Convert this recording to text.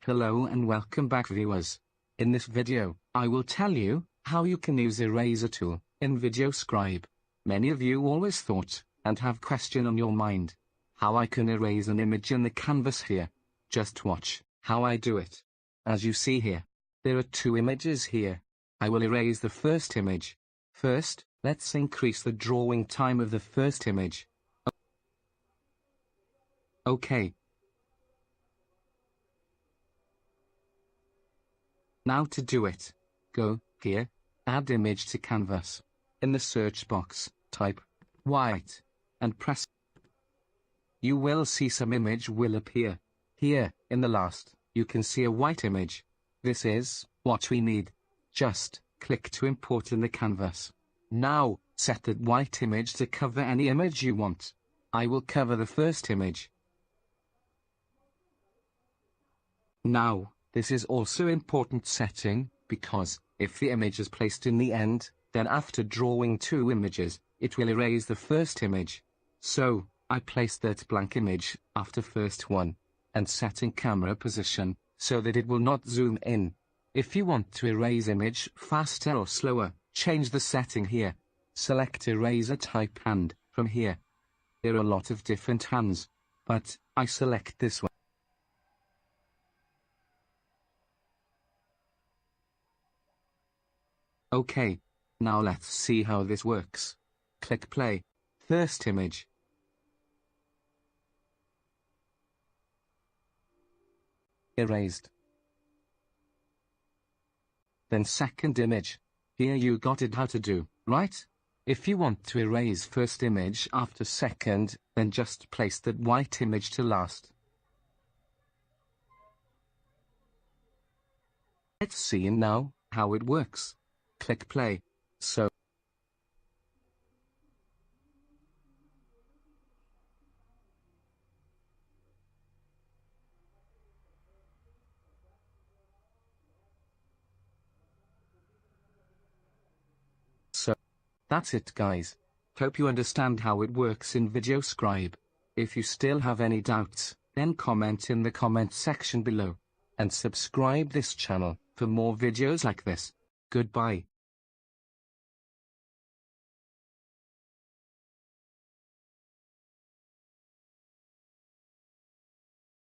Hello and welcome back viewers. In this video, I will tell you how you can use Eraser tool in Videoscribe. Many of you always thought, and have question on your mind, how I can erase an image in the canvas here. Just watch how I do it. As you see here, there are two images here. I will erase the first image. First, let's increase the drawing time of the first image. Okay. Now to do it, go here, add image to canvas. In the search box, type white and press. You will see some image will appear. Here, in the last, you can see a white image. This is what we need. Just click to import in the canvas. Now, set that white image to cover any image you want. I will cover the first image. Now, this is also important setting, because, if the image is placed in the end, then after drawing two images, it will erase the first image. So, I place that blank image after first one, and set in camera position, so that it will not zoom in. If you want to erase image faster or slower, change the setting here. Select eraser type hand, from here. There are a lot of different hands, but, I select this one. Okay, now let's see how this works. Click play. First image. Erased. Then second image. Here you got it how to do, right? If you want to erase first image after second, then just place that white image to last. Let's see now how it works. Click play. So, that's it guys. Hope you understand how it works in Videoscribe. If you still have any doubts, then comment in the comment section below. And subscribe this channel for more videos like this. Goodbye.